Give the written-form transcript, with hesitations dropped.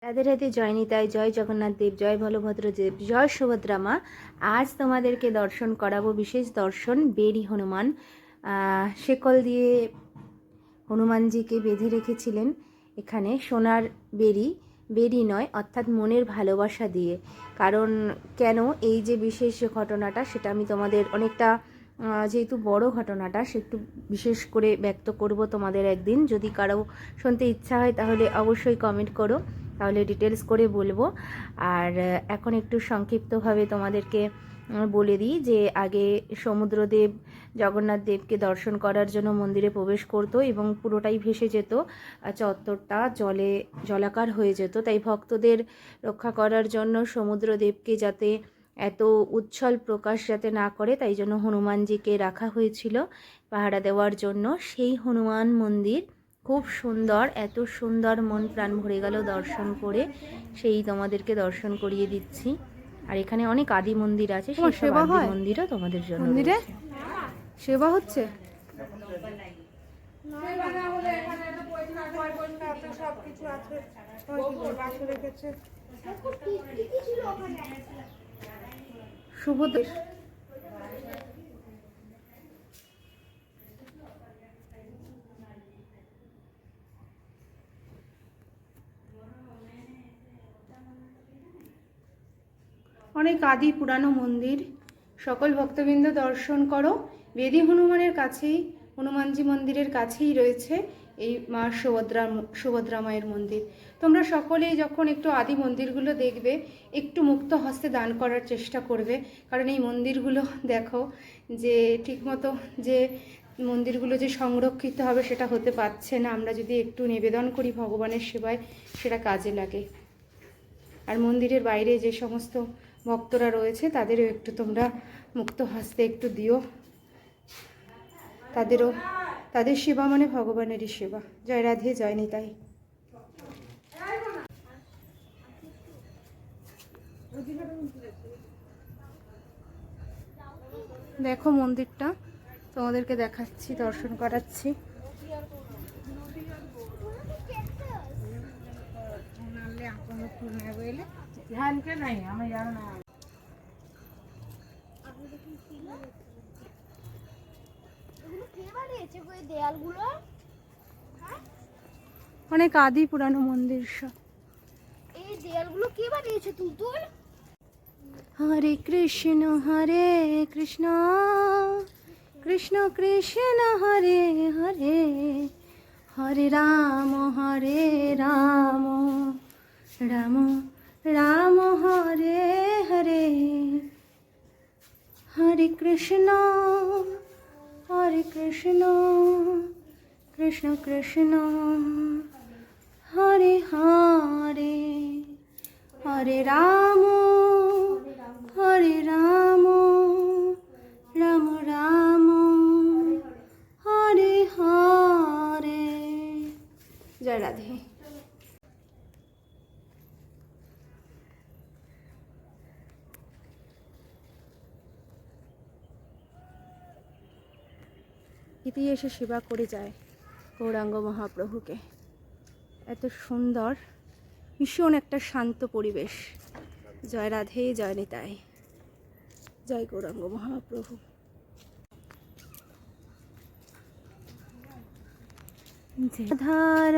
রাধে রাধে, জয় নিতাই, জয় জগন্নাথ দেব, জয় বলভদ্র দেব, জয় সুভদ্রা মা। আজ তোমাদেরকে দর্শন করাবো বিশেষ দর্শন, বেরি হনুমান। শেকল দিয়ে হনুমানজিকে বেঁধে রেখেছিলেন এখানে, সোনার বেরি, বেরি নয় অর্থাৎ মনের ভালোবাসা দিয়ে। কারণ কেন এই যে বিশেষ ঘটনাটা সেটা আমি তোমাদের অনেকটা, যেহেতু বড় ঘটনাটা সে একটু বিশেষ করে ব্যক্ত করব তোমাদের একদিন। যদি কারো শুনতে ইচ্ছা হয় তাহলে অবশ্যই কমেন্ট করো, তাহলে ডিটেলস করে বলবো। আর এখন একটু সংক্ষিপ্তভাবে তোমাদেরকে বলে দিই যে আগে সমুদ্রদেব জগন্নাথ দেবকে দর্শন করার জন্য মন্দিরে প্রবেশ করত এবং পুরোটাই ভেসে যেত, চত্বরটা জলাকার হয়ে যেত। তাই ভক্তদের রক্ষা করার জন্য সমুদ্রদেবকে যাতে এত উচ্ছল প্রকাশ যাতে না করে, তাই জন্য হনুমানজিকে রাখা হয়েছিল পাহারা দেওয়ার জন্য। সেই হনুমান মন্দির খুব সুন্দর, এত সুন্দর, মন প্রাণ ভরে গেল দর্শন করে। সেই তোমাদেরকে দর্শন করিয়ে দিচ্ছি। আর এখানে অনেক আদি মন্দির আছে, সেই সব আদি মন্দিরও তোমাদের জন্য মন্দিরে সেবা হচ্ছে। শুভদের অনেক আদি পুরানো মন্দির, সকল ভক্তবৃন্দ দর্শন করো। বেদি হনুমানের কাছেই, হনুমানজি মন্দিরের কাছেই রয়েছে এই মা সুভদ্রা মায়ের মন্দির। তোমরা সকলেই যখন একটু আদি মন্দিরগুলো দেখবে, একটু মুক্ত হস্তে দান করার চেষ্টা করবে। কারণ এই মন্দিরগুলো দেখো যে ঠিকমতো যে মন্দিরগুলো যে সংরক্ষিত হবে সেটা হতে পারছে না। আমরা যদি একটু নিবেদন করি ভগবানের সেবায়, সেটা কাজে লাগে। আর মন্দিরের বাইরে যে সমস্ত ভক্তরা রয়েছে তাদেরও একটু তোমরা মুক্ত হস্তে একটু দিও। তাদের সেবা মানে ভগবানেরই সেবা। জয় রাধে, জয় নিতাই। দেখো মন্দিরটা তোমাদেরকে দেখাচ্ছি, দর্শন করাচ্ছি। অনেক আদি পুরানো মন্দির সব। এই দেয়ালগুলো কে বানিয়েছে? তুই? হরে কৃষ্ণ কৃষ্ণ কৃষ্ণ হরে হরে, হরে রাম রাম রাম হরে হরে, হরে কৃষ্ণ কৃষ্ণ কৃষ্ণ হরে হরে, হরে রাম রাম রাম হরে হরে। জয় রাধে। ইতি এসে সেবা করে যায় গৌরাঙ্গ মহাপ্রভুকে। এত সুন্দর, ভীষণ একটা শান্ত পরিবেশ। জয় রাধে, জয় নিতাই, জয় গৌরাঙ্গ মহাপ্রভু। ধারা